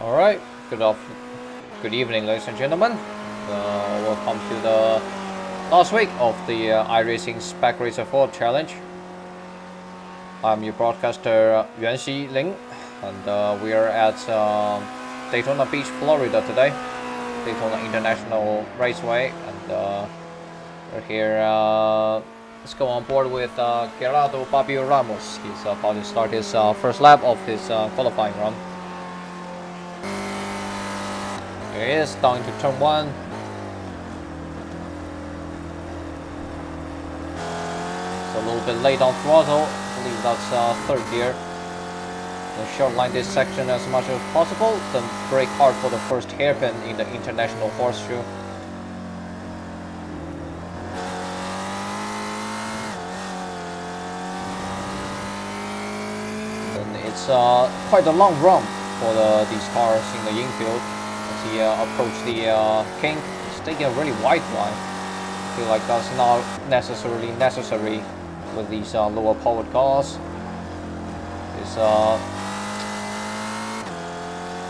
Alright, good evening, ladies and gentlemen. Welcome to the last week of the iRacing Spec Racer 4 Challenge. I'm your broadcaster Yuanxi Ling, and we are at Daytona Beach, Florida today. Daytona International Raceway, and we're here. Let's go on board with Gerardo Fabio Ramos. He's about to start his first lap of his qualifying run. Here he is, down to turn 1. It's a little bit late on throttle. I believe that's third gear. Then short line this section as much as possible. Then brake hard for the first hairpin in the international horseshoe. Then it's quite a long run for these cars in the infield. As he approached the kink, he's taking a really wide line. I feel like that's not necessarily necessary with these lower powered cars. There's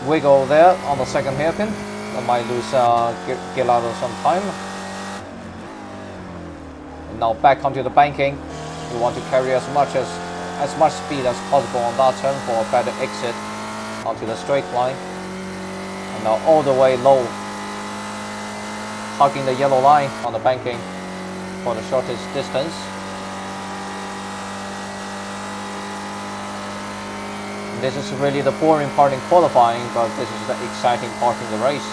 wiggle there on the second hairpin. That might lose Gerardo some time. And now back onto the banking. You want to carry as much speed as possible on that turn for a better exit onto the straight line. And now all the way low, hugging the yellow line on the banking for the shortest distance. This is really the boring part in qualifying, but this is the exciting part in the race.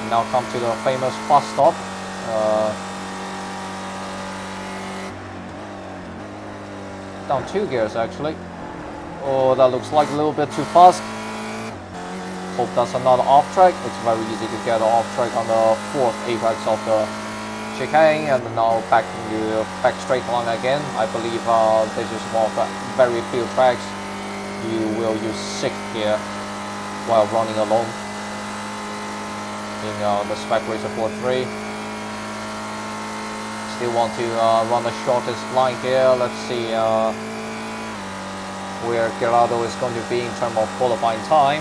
And now come to the famous fast stop. Down 2 gears actually. Oh, that looks like a little bit too fast. Hope that's another off track. It's very easy to get off track on the 4th apex of the chicane, and now back straight line again. I believe this is one of the very few tracks you will use 6th gear while running alone in the Spec Racer 4-3. Still want to run the shortest line here. Let's see where Gerardo is going to be in terms of qualifying time.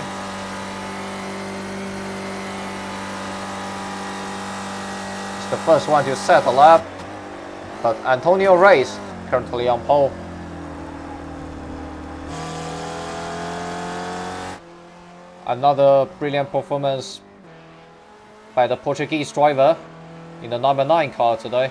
It's the first one to set the lap, but Antonio Reyes currently on pole. Another brilliant performance by the Portuguese driver in the number 9 car today.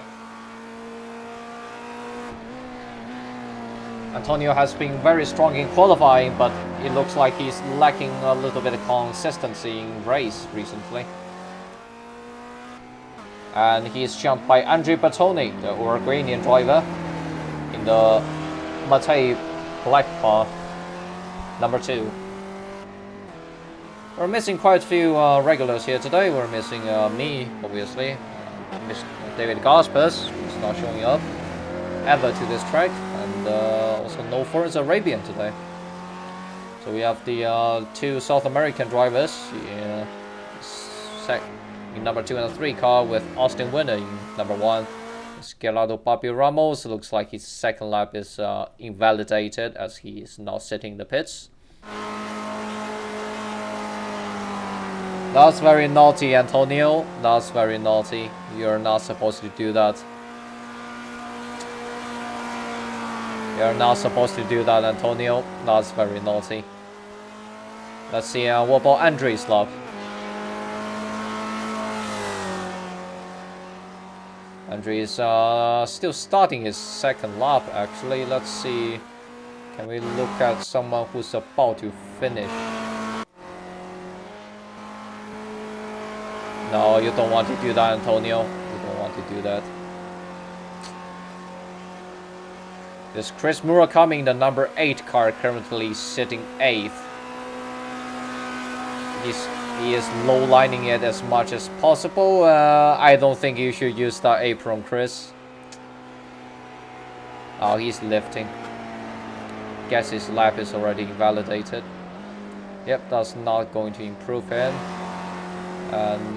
Antonio has been very strong in qualifying, but it looks like he's lacking a little bit of consistency in race recently. And he's jumped by Andrea Bertoni, the Uruguayan driver, in the Mate black car, number 2. We're missing quite a few regulars here today. We're missing me, obviously. David Gaspers, who's not showing up ever to this track, and also no Forza Arabian today. So we have the 2 South American drivers in number 2 and 3 car, with Austin Winner in number 1. Gerardo Fabio Ramos looks like his second lap is invalidated, as he is now sitting in the pits. That's very naughty, Antonio. That's very naughty. You're not supposed to do that. You're not supposed to do that, Antonio. That's very naughty. Let's see what about Andre's lap. Andre is still starting his second lap actually. Let's see. Can we look at someone who's about to finish? No, you don't want to do that, Antonio. You don't want to do that. There's Chris Murakami in the number 8 car, currently sitting 8th. He is low-lining it as much as possible. I don't think you should use that apron, Chris. Oh, he's lifting. Guess his lap is already invalidated. Yep, that's not going to improve him. And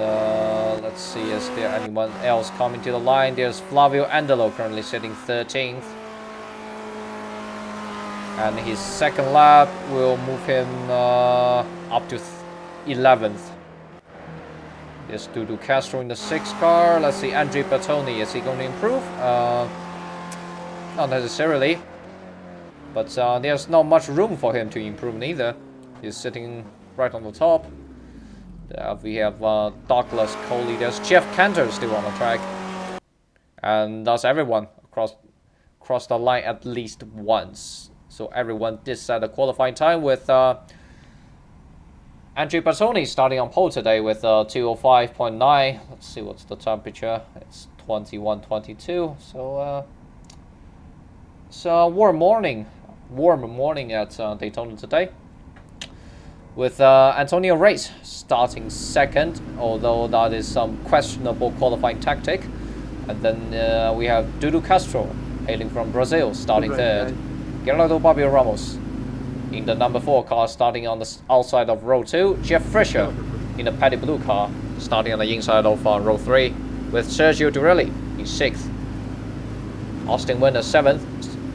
let's see, is there anyone else coming to the line? There's Flavio Andelo currently sitting 13th. And his second lap will move him up to 11th. There's Dudu Castro in the 6th car. Let's see, Andrea Bertoni, is he going to improve? Not necessarily. But there's not much room for him to improve neither. He's sitting right on the top. We have Douglas Coley. There's Jeff Cantor still on the track. And that's everyone across the line at least once. So everyone did set a qualifying time with Andrea Bertoni starting on pole today with 205.9. Let's see what's the temperature. It's 21-22. So it's a warm morning at Daytona today. With Antonio Reyes starting second, although that is some questionable qualifying tactic. And then we have Dudu Castro hailing from Brazil starting third. Gerardo Babio Ramos in the number 4 car starting on the outside of row 2. Jeff Fisher in the Paddy Blue car starting on the inside of row 3 with Sergio Durelli in 6th. Austin Winner 7th.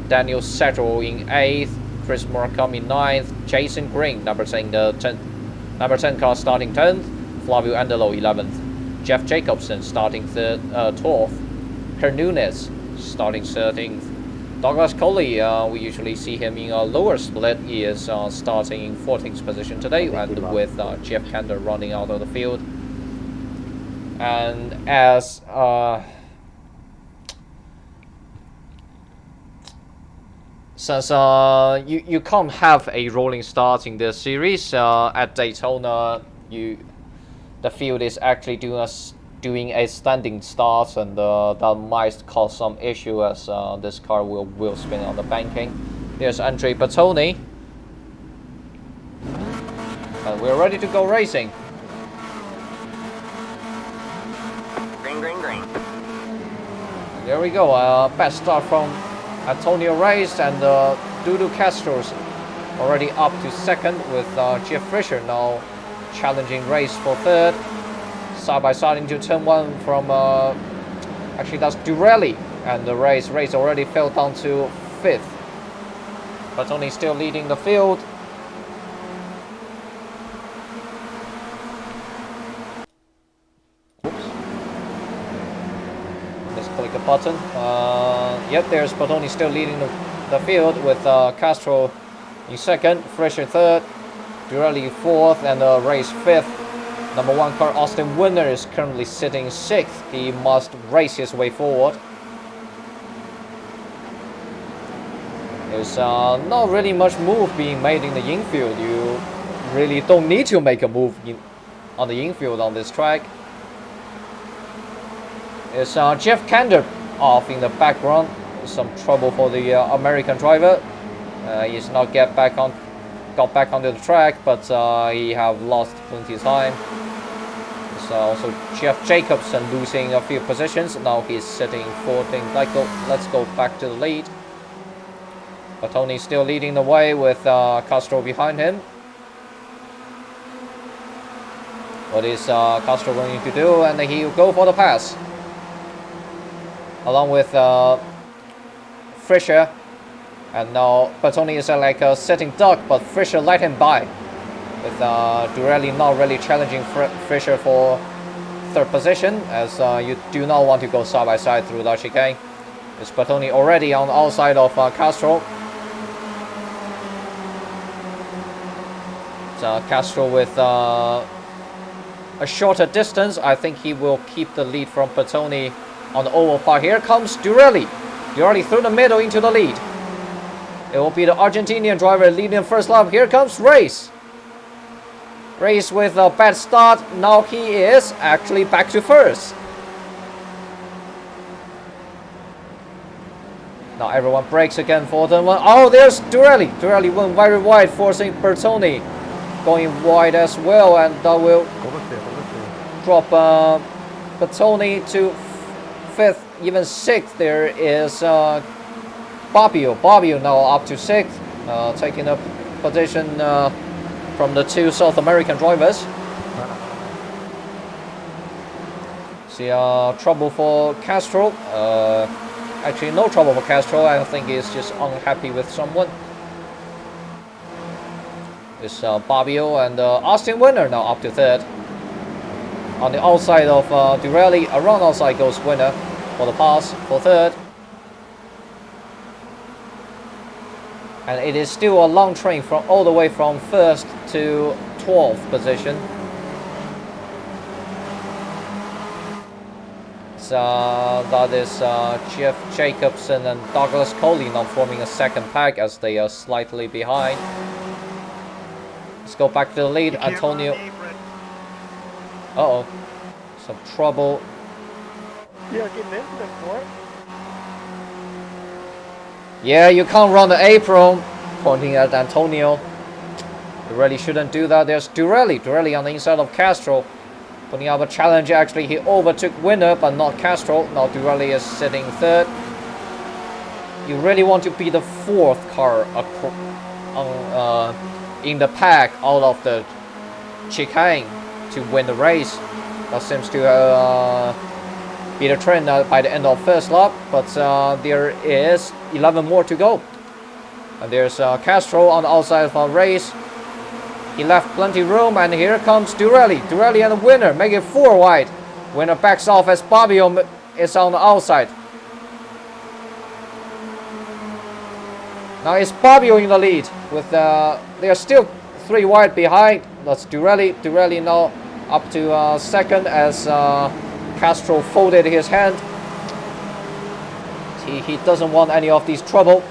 Daniel Settle in 8th. Chris Murakami in 9th. Jason Green, number 10 car starting 10th. Flavio Andelo 11th. Jeff Jacobson starting 12th. Kurt Nunes starting 13th. Douglas Coley, we usually see him in a lower split. He is starting in 14th position today, and with Jeff Cantor running out of the field. And as since you can't have a rolling start in this series, at Daytona, the field is actually doing a standing start, and that might cause some issue as this car will spin on the banking. There's Andrea Bertoni, and we're ready to go racing. Green, green, green. There we go. Best start from Antonio Reyes, and Dudu Castro's already up to second with Jeff Fisher now challenging Reyes for third. Side by side into turn 1 from actually that's Durelli, and the Reyes already fell down to 5th. Bertoni still leading the field. Oops. Misclick a button. Yep, there's Bertoni still leading the field with Castro in 2nd, Fisher 3rd, Durelli 4th, and Reyes 5th. Number 1 car Austin Winner is currently sitting 6th. He must race his way forward. There's not really much move being made in the infield. You really don't need to make a move on the infield on this track. There's Jeff Cantor off in the background. Some trouble for the American driver. He's not got back onto the track, but he have lost plenty of time. There's also Jeff Jacobson losing a few positions. Now he's sitting 14th. Let's go back to the lead. Bertoni still leading the way with Castro behind him. What is Castro going to do? And he'll go for the pass, along with Fisher. And now Bertoni is like a sitting duck, but Fisher let him by. With Durelli not really challenging Fisher for 3rd position, as you do not want to go side by side through that chicane. It's Bertoni already on the outside of Castro. Castro with a shorter distance. I think he will keep the lead from Bertoni on the oval part. Here comes Durelli. Durelli through the middle into the lead. It will be the Argentinian driver leading the first lap. Here comes Reyes. Reyes with a bad start. Now he is actually back to first. Now everyone breaks again for turn 1. Oh, there's Durelli. Durelli went very wide, forcing Bertoni going wide as well, and that will drop Bertoni to 5th, even 6th. There is Babio. Babio now up to 6th, taking a position from the 2 South American drivers. See trouble for Castro. Actually, no trouble for Castro. I think he's just unhappy with someone. It's Fabio and Austin winner now up to third. On the outside of Durelli, around outside goes winner for the pass for third. And it is still a long train from all the way from first to 12th position. So that is Jeff Jacobson and Douglas Coley now forming a second pack as they are slightly behind. Let's go back to the lead. Antonio. Uh-oh. Some trouble. Yeah, getting into the court. Yeah, you can't run the apron. Pointing at Antonio. You really shouldn't do that. There's Durelli. Durelli on the inside of Castro. Putting up a challenge. Actually, he overtook winner, but not Castro. Now Durelli is sitting third. You really want to be the fourth car in the pack out of the chicane to win the race. That seems to be the trend by the end of first lap, but there is 11 more to go. And there's Castro on the outside of our race. He left plenty room, and here comes Durelli. Durelli and the winner, make it 4 wide. Winner backs off as Fabio is on the outside. Now it's Fabio in the lead. With they are still 3 wide behind. That's Durelli. Durelli now up to second as Castro folded his hand. He doesn't want any of these trouble.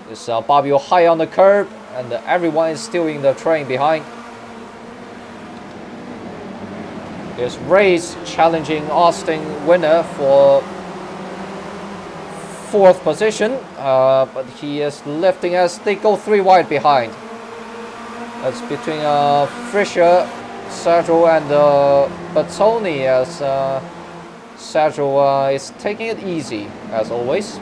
It's Fabio high on the curb, and everyone is still in the train behind. There's Reyes challenging Austin winner for 4th position, but he is lifting as they go 3 wide behind. That's between Fischer, Sergio and Battoni, as Sergio is taking it easy as always.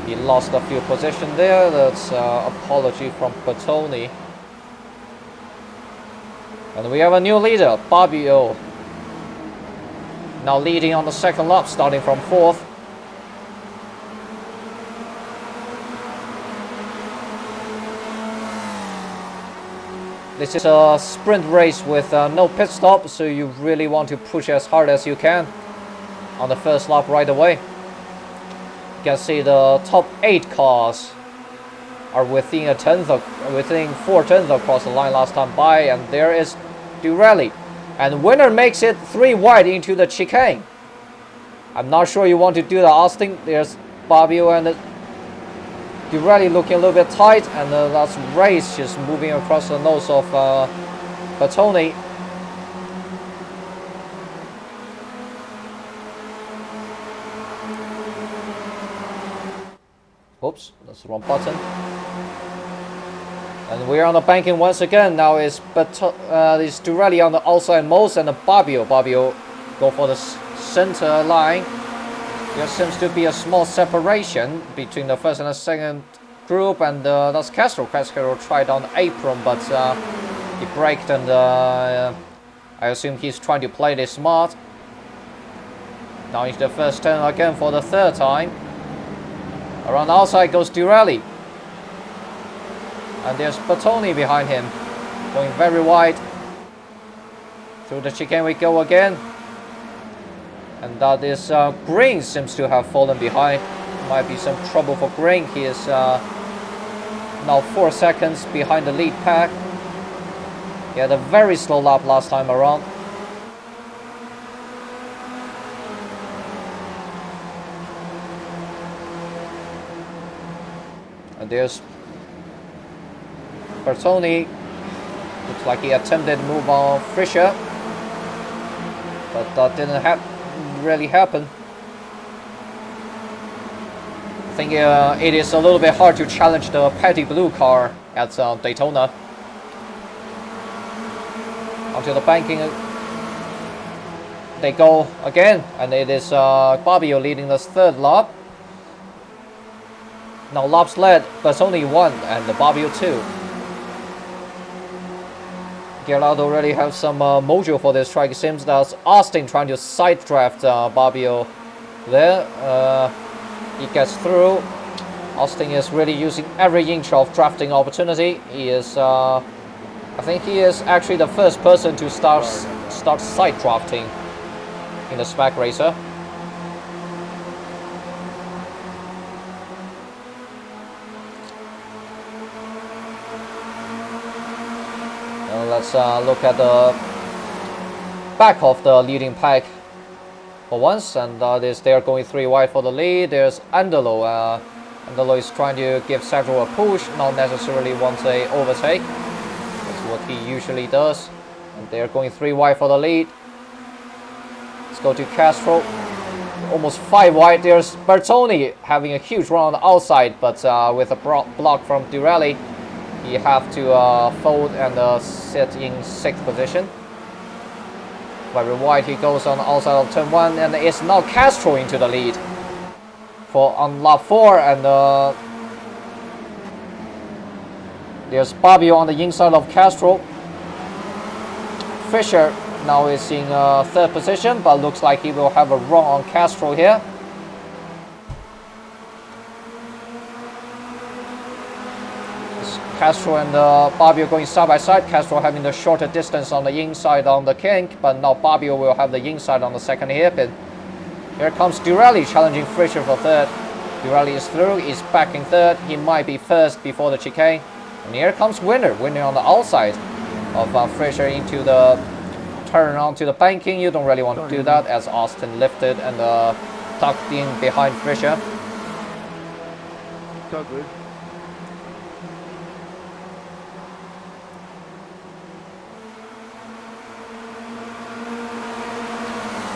He lost a few positions there. That's apology from Battoni. And we have a new leader, Fabio. Now leading on the second lap, starting from 4th. This is a sprint race with no pit stop, so you really want to push as hard as you can on the first lap right away. You can see the top 8 cars are within 4 tenths across the line last time by, and there is Durelli. And winner makes it 3 wide into the chicane. I'm not sure you want to do that, Austin. There's Fabio and Durelli looking a little bit tight, and that's Reyes just moving across the nose of Battoni. Oops, that's the wrong button. And we're on the banking once again. Now is Durelli on the outside most, and Fabio. Fabio go for the center line. There seems to be a small separation between the first and the second group, and that's Castro. Castro tried on the apron, but he braked, and I assume he's trying to play this smart. Now into the first turn again for the 3rd time. Around the outside goes Durelli. And there's Battoni behind him, going very wide. Through the chicane we go again. And that is Green seems to have fallen behind. Might be some trouble for Green. He is now 4 seconds behind the lead pack. He had a very slow lap last time around. And there's Battoni. Looks like he attempted to move on Fischer, but that didn't really happen. I think it is a little bit hard to challenge the Petty Blue car at Daytona. Onto the banking, they go again, and it is Fabio leading this 3rd lap. Now laps led, but only 1, and the Fabio 2. Gerardo already have some mojo for this track. It seems that's Austin trying to side draft Fabio there. He gets through. Austin is really using every inch of drafting opportunity. He is, I think he is actually the first person to start side drafting in the spec racer. Now let's look at the back of the leading pack for once, and they are going 3 wide for the lead. There's Andelo. Andelo is trying to give Sergio a push, not necessarily wants a overtake. That's what he usually does. And they're going 3 wide for the lead. Let's go to Castro. Almost 5 wide. There's Bertoni having a huge run on the outside, but with a block from Durelli, he have to fold and sit in 6th position. Very wide he goes on the outside of turn 1, and it's now Castro into the lead for on lap 4, and there's Fabio on the inside of Castro. Fisher now is in 3rd position, but looks like he will have a run on Castro here. Castro and Fabio going side by side. Castro having the shorter distance on the inside on the kink, but now Fabio will have the inside on the second hairpin. Here comes Durelli challenging Fisher for 3rd. Durelli is through, he's back in 3rd. He might be 1st before the chicane. And here comes Winner on the outside of Fisher into the turn onto the banking. You don't really want to do that as Austin lifted and tucked in behind Fisher. So good.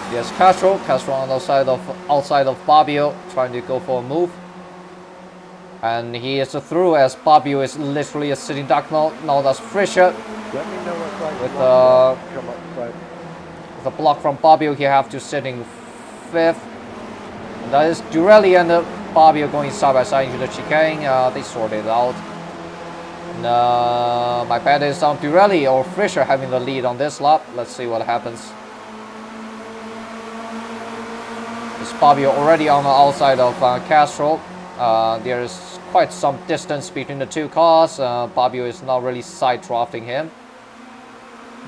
Yes, Castro on the outside of Fabio, trying to go for a move. And he is through as Fabio is literally a sitting duck now. Now that's Fisher. Let me know what side With come up side. with a block from Fabio, he have to sit in 5th. And that is Durelli and Fabio going side by side into the chicane. They sorted it out. And, my bet is on Durelli or Fisher having the lead on this lap. Let's see what happens. Fabio already on the outside of Castro. There is quite some distance between the 2 cars. Fabio is not really side drafting him.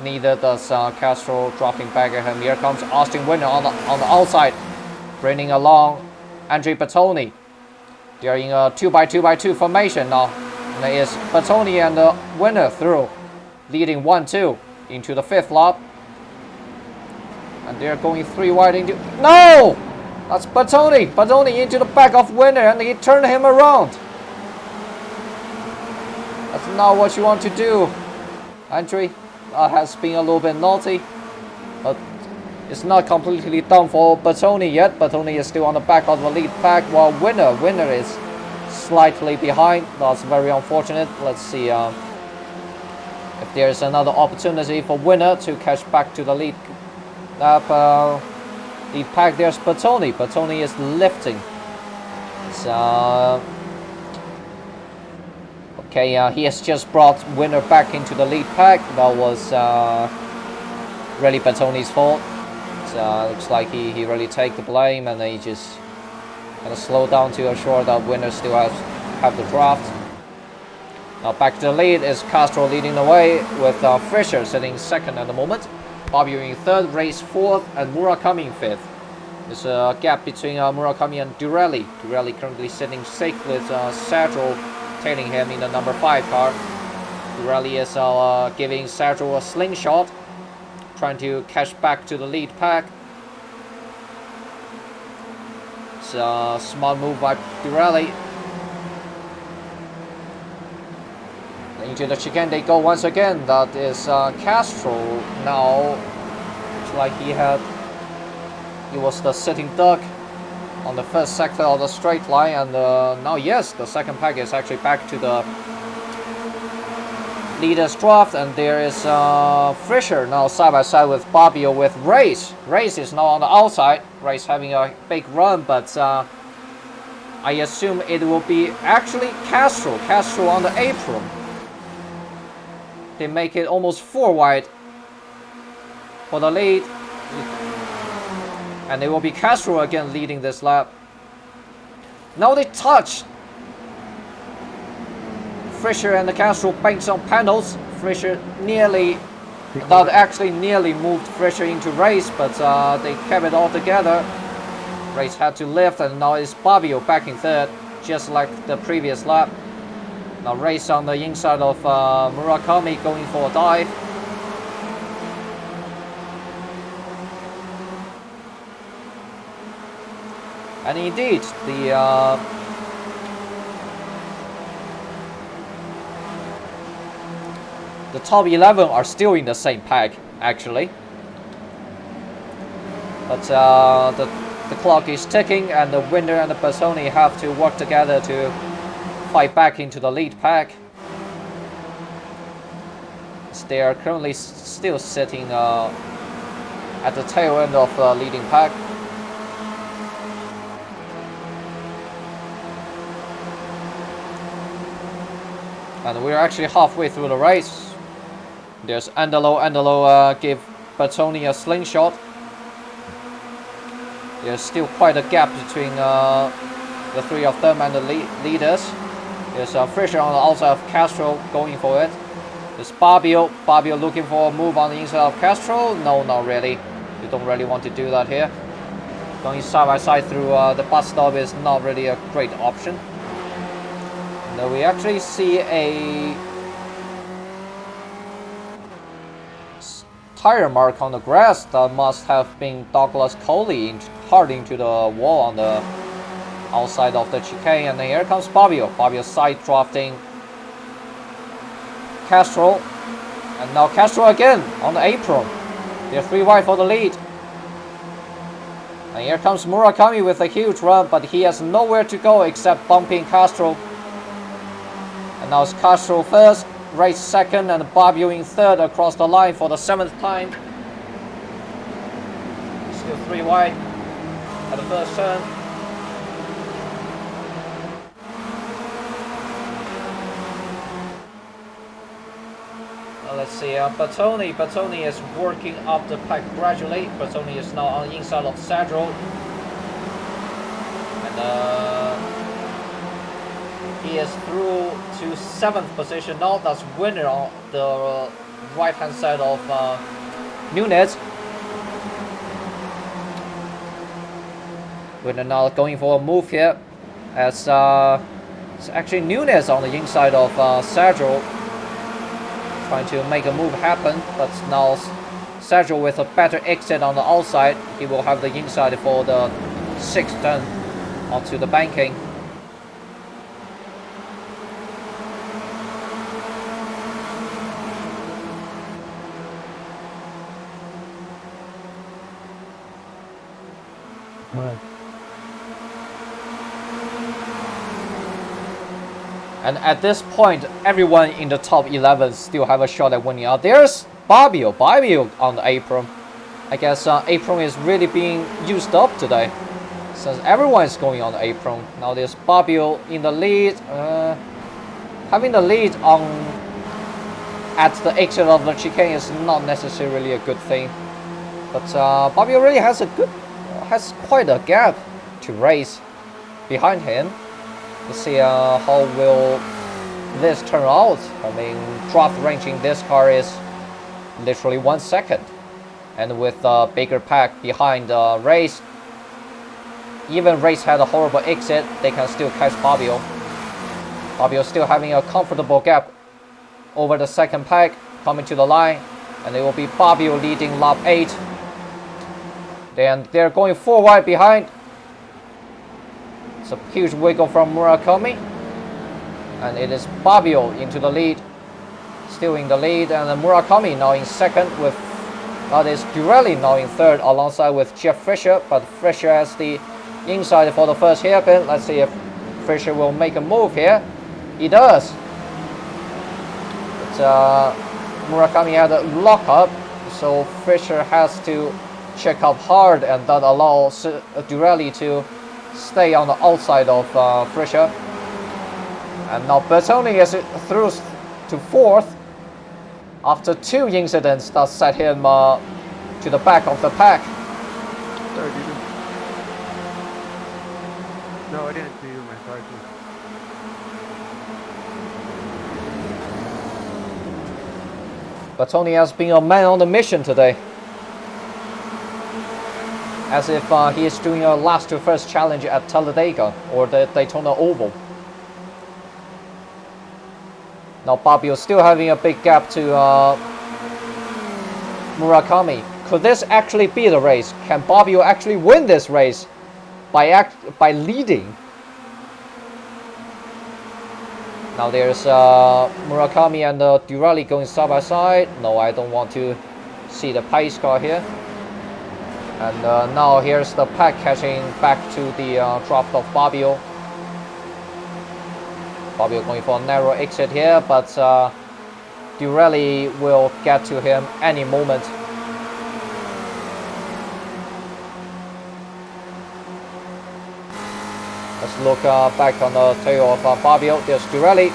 Neither does Castro drafting back at him. Here comes Austin Winner on the outside, bringing along Andre Bertoni. They are in a 2x2x2 formation now. And it is Bertoni and Winner through, leading 1-2 into the 5th lap. And they're going 3 wide into... No! That's Bertoni. Bertoni into the back of Winner, and he turned him around. That's not what you want to do. Andre has been a little bit naughty, but it's not completely done for Bertoni yet. Bertoni is still on the back of the lead pack, while Winner is slightly behind. That's very unfortunate. Let's see if there's another opportunity for Winner to catch back to the lead lead pack. There's Bertoni. Bertoni is lifting. So, okay, he has just brought Winner back into the lead pack. That was really Bertoni's fault. So, looks like he really take the blame, and he just kind of slow down to assure that Winner still have the draft. Now back to the lead is Castro leading the way with Fisher sitting 2nd at the moment. Fabio in 3rd, Race 4th, and Murakami in 5th. There's a gap between Murakami and Durelli. Durelli currently sitting 6th with Sergio tailing him in the number 5 car. Durelli is giving Sergio a slingshot, trying to catch back to the lead pack. It's a smart move by Durelli. Into the chicane they go once again. That is Castro now. Looks like he was the sitting duck on the 1st sector of the straight line, and now yes, the 2nd pack is actually back to the leader's draft, and there is Fisher now side by side with Fabio with Race. Race is now on the outside. Race having a big run, but I assume it will be actually Castro on the apron. They make it almost 4 wide for the lead. And it will be Castro again leading this lap. Now they touch. Fisher and Castro banks on panels. Fisher nearly, not actually nearly moved Fisher into race, but they kept it all together. Race had to lift, and now it's Fabio back in third, just like the previous lap. Now race on the inside of Murakami going for a dive. And indeed, the top 11 are still in the same pack, actually. But the clock is ticking, and the winner and the Bertoni have to work together to fight back into the lead pack. They are currently still sitting at the tail end of the leading pack. And we're actually halfway through the race. There's Andalo give Bertoni a slingshot. There's still quite a gap between the three of them and the leaders. There's Fisher on the outside of Castro going for it. There's Fabio looking for a move on the inside of Castro. No, not really. You don't really want to do that here. Going side by side through the bus stop is not really a great option. Now we actually see a tire mark on the grass that must have been Douglas Coley hard into the wall on the outside of the chicane, and then here comes Fabio. Fabio side drafting Castro, and now Castro again on the apron. They're 3 wide for the lead. And here comes Murakami with a huge run, but he has nowhere to go except bumping Castro. And now it's Castro first, race second, and Fabio in third across the line for the 7th time. Still 3 wide at the first turn. Let's see, Bertoni is working up the pack gradually. Bertoni is now on the inside of Sadro. And he is through to 7th position now. That's winner on the right hand side of Nunez. Winner now going for a move here, as it's actually Nunez on the inside of Sadro, trying to make a move happen, but now Sergio with a better exit on the outside. He will have the inside for the 6th turn onto the banking. And at this point, everyone in the top 11 still have a shot at winning out. There's Fabio on the apron. I guess apron is really being used up today, since everyone is going on the apron. Now there's Fabio in the lead. Having the lead at the exit of the chicane is not necessarily a good thing. But Fabio really has quite a gap to race behind him. Let's see how will this turn out. I mean, draft ranging this car is literally 1 second, and with a bigger pack behind Race, even Race had a horrible exit, they can still catch Fabio. Fabio still having a comfortable gap over the 2nd pack coming to the line, and it will be Fabio leading lap 8. Then they're going 4 wide behind. It's a huge wiggle from Murakami, and it is Fabio into the lead, still in the lead, and then Murakami now in 2nd with that is Pirelli now in 3rd alongside with Jeff Fisher, but Fisher has the inside for the first hairpin. Let's see if Fisher will make a move here. He does. But Murakami had a lock up, so Fisher has to check up hard, and that allows Pirelli to stay on the outside of Fisher. And now Bertoni is through to 4th after 2 incidents that set him to the back of the pack. Sorry, dude. No, I didn't see you, man. Sorry, But Tony has been a man on the mission today. As if he is doing a last to first challenge at Talladega or the Daytona Oval. Now Fabio still having a big gap to Murakami. Could this actually be the race? Can Fabio actually win this race by leading? Now there's Murakami and Durelli going side by side. No, I don't want to see the pace car here. And now here's the pack catching back to the draft of Fabio. Fabio going for a narrow exit here, but Durelli will get to him any moment. Let's look back on the tail of Fabio. There's Durelli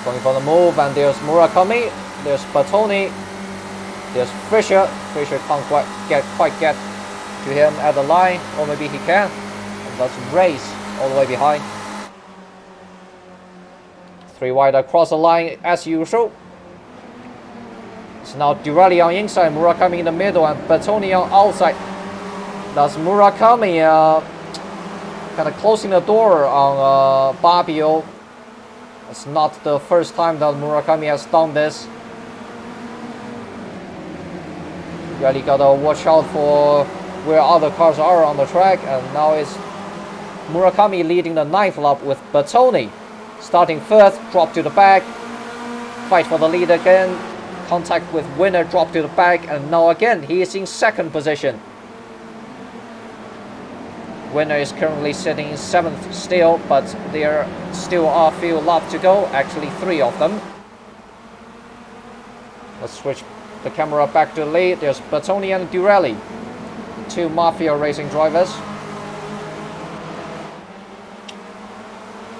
going for the move, and there's Murakami. There's Bertoni. There's Fischer. Fischer can't quite get to him at the line, or maybe he can. And that's race all the way behind. 3 wide across the line as usual. So now Durelli on inside, Murakami in the middle, and Bertoni on outside. That's Murakami kind of closing the door on Fabio. It's not the first time that Murakami has done this. Really gotta watch out for where other cars are on the track, and now it's Murakami leading the 9th lap with Bertoni starting 1st, drop to the back, fight for the lead again, contact with winner, drop to the back, and now again he is in 2nd position. Winner is currently sitting in 7th still, but there still are a few laps to go, actually 3 of them. Let's switch the camera back to the lead. There's Bertoni and Durelli, 2 Mafia racing drivers,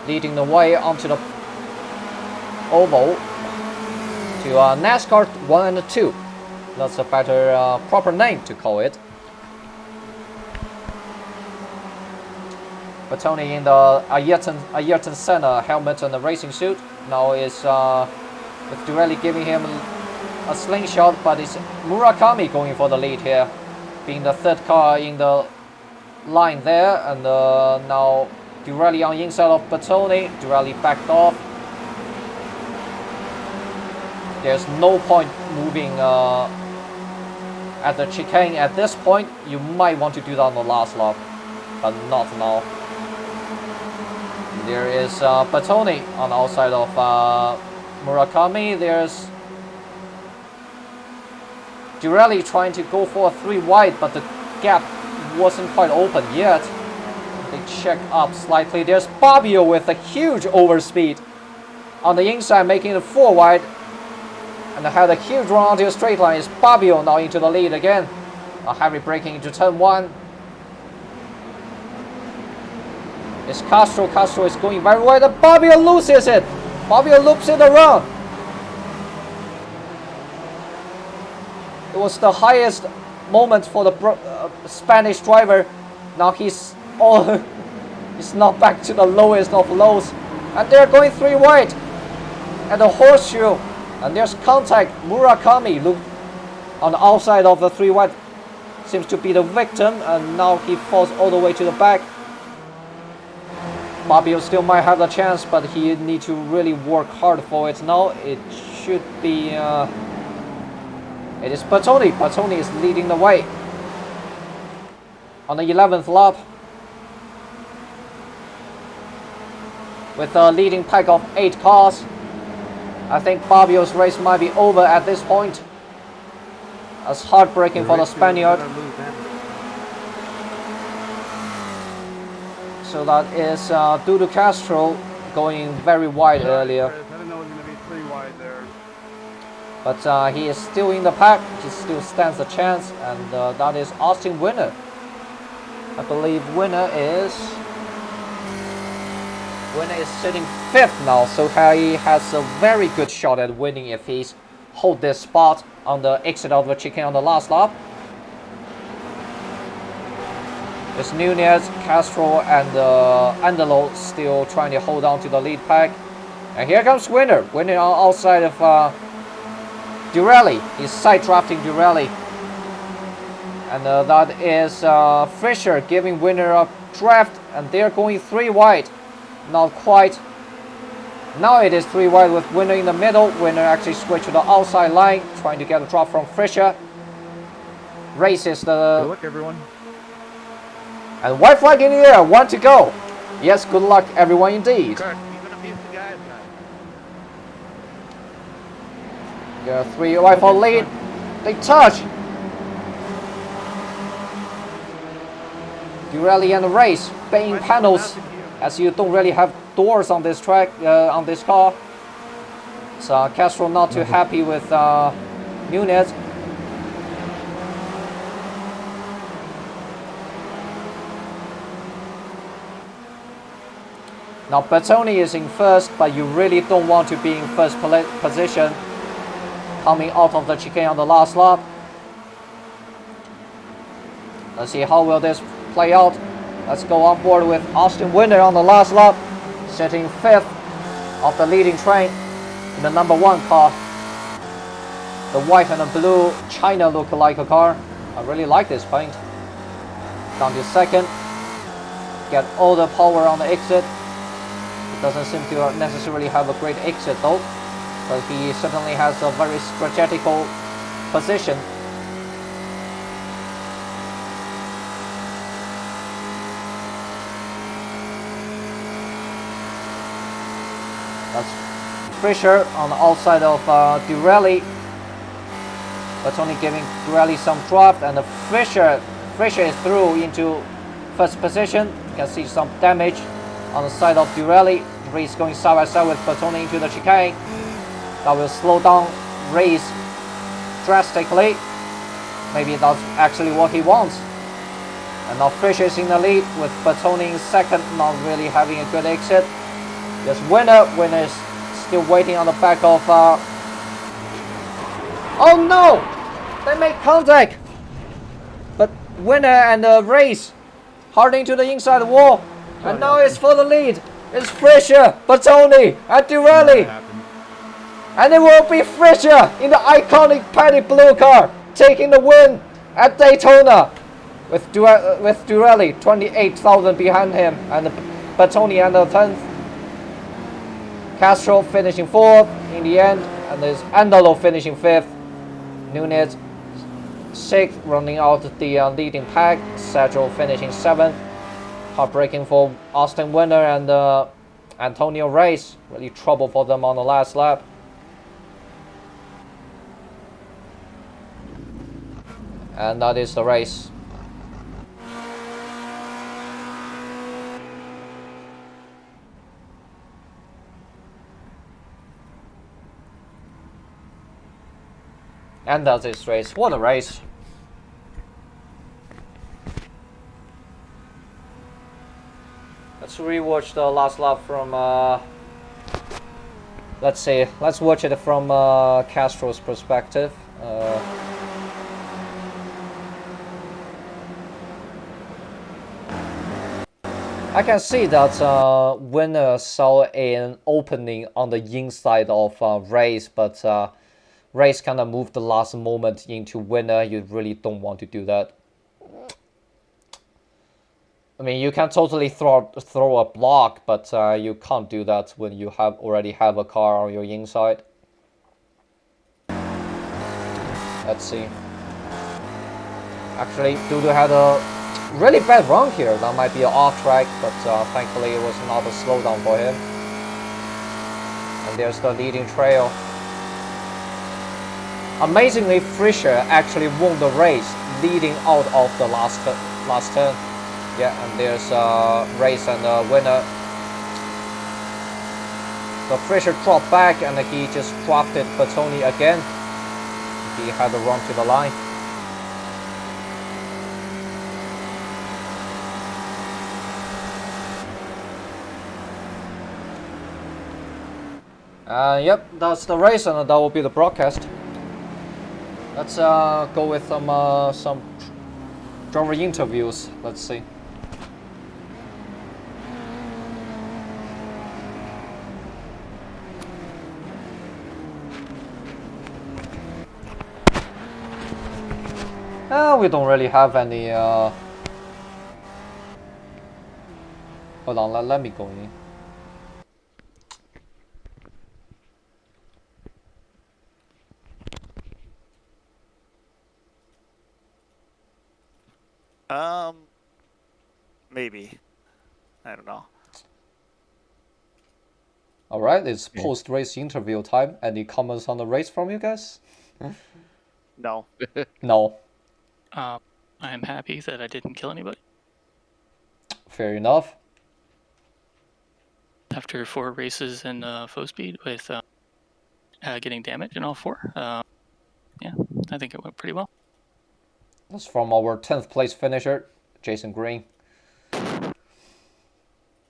leading the way onto the oval to NASCAR 1 and 2. That's a better proper name to call it. Bertoni in the Ayrton Senna helmet and the racing suit. Now is with Durelli giving him a slingshot, but it's Murakami going for the lead here, being the 3rd car in the line there. And now Durelli on the inside of Bertoni. Durelli backed off. There's no point moving at the chicane at this point. You might want to do that on the last lap, but not now. There is Bertoni on the outside of Murakami. There's Durelli trying to go for a 3 wide, but the gap wasn't quite open yet. They check up slightly. There's Fabio with a huge overspeed on the inside, making it 4 wide. And had a huge run onto the straight line. Is Fabio now into the lead again. A heavy braking into turn 1. It's Castro. Castro is going very wide, and Fabio loses it. Fabio loops it around. It was the highest moment for the Spanish driver. Now he's not back to the lowest of lows. And they're going 3 wide at the horseshoe. And there's contact. Murakami look on the outside of the 3 wide. Seems to be the victim, and now he falls all the way to the back. Fabio still might have the chance, but he needs to really work hard for it now. It should be... it is Bertoni. Bertoni is leading the way on the 11th lap with a leading pack of 8 cars. I think Fabio's race might be over at this point. That's heartbreaking for the Spaniard. So that is Dudu Castro going very wide earlier. I didn't know it was going to be 3 wide there. But he is still in the pack. He still stands a chance. And that is Austin Winner. I believe Winner is sitting 5th now. So he has a very good shot at winning if he's hold this spot on the exit of the chicane on the last lap. It's Nunez, Castro, and Andelo still trying to hold on to the lead pack. And here comes Winner. Winner outside of Durelli. He's side drafting Durelli. And that is Fisher giving Winner a draft, and they're going 3 wide. Not quite. Now it is 3 wide with Winner in the middle. Winner actually switched to the outside line, trying to get a drop from Fisher. Races the... Good luck, everyone. And white flag in the air, 1 to go. Yes, good luck, everyone, indeed. Kurt, even abuse the guys, Yeah, 3 wide for lead. They touch. Durelli and the race, paying panels, as you don't really have doors on this track, on this car. So Castro not too happy with Nunez. Now Bertoni is in first, but you really don't want to be in first position coming out of the chicane on the last lap. Let's see how will this play out. Let's go on board with Austin Winner on the last lap, sitting 5th of the leading train in the number 1 car. The white and the blue China look-alike car. I really like this paint. Down to 2nd. Get all the power on the exit. It doesn't seem to necessarily have a great exit though, but he certainly has a very strategical position. That's Fisher on the outside of Durelli, but only giving Durelli some draft, and the Fisher is through into first position. You can see some damage on the side of Durelli. Race going side by side with Bertoni into the chicane. That will slow down race drastically. Maybe that's actually what he wants. And now Fisher is in the lead with Bertoni in 2nd, not really having a good exit. There's Winner. Winner is still waiting on the back of... Oh no! They make contact! But Winner and Race hard into the inside wall. And now it's for the lead. It's Fisher, Bertoni, and Durelli. And it will be Fisher in the iconic paddy blue car taking the win at Daytona. With Durelli 28,000 behind him, and Bertoni and the 10th. Castro finishing 4th in the end, and there's Andalo finishing 5th. Nunez 6th, running out the leading pack. Sergio finishing 7th. Heartbreaking for Austin Winner and Antonio Reyes. Really trouble for them on the last lap. And that is the race. And that's his race. What a race. Let's rewatch the last lap from let's watch it from Castro's perspective. I can see that Winner saw an opening on the inside of Race, but Race kind of moved the last moment into Winner. You really don't want to do that. I mean, you can totally throw a block, but you can't do that when you already have a car on your inside. Let's see. Actually, Dudu had a really bad run here. That might be an off track, but thankfully it was not a slowdown for him. And there's the leading trail. Amazingly, Fisher actually won the race, leading out of the last turn. Yeah, and there's Race and Winner. So Fisher dropped back and he just dropped it Bertoni again. He had to run to the line. Yep, that's the race, and that will be the broadcast. Let's go with some driver interviews. Let's see. We don't really have any. Hold on, let me go in. Maybe. I don't know. All right, it's post-race interview time. Any comments on the race from you guys? No. No. I'm happy that I didn't kill anybody. Fair enough. After 4 races in full speed with getting damage in all 4, yeah, I think it went pretty well. That's from our 10th place finisher, Jason Green.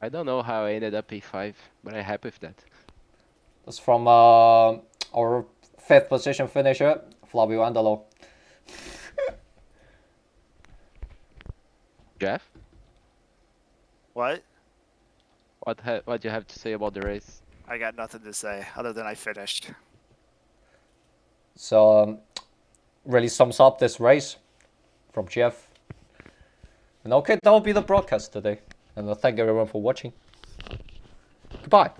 I don't know how I ended up P5, but I'm happy with that. That's from our 5th position finisher, Flavio Andalo. Jeff, What? what do you have to say about the race? I got nothing to say other than I finished. So, really sums up this race from Jeff. And okay, that will be the broadcast today. And thank everyone for watching. Goodbye.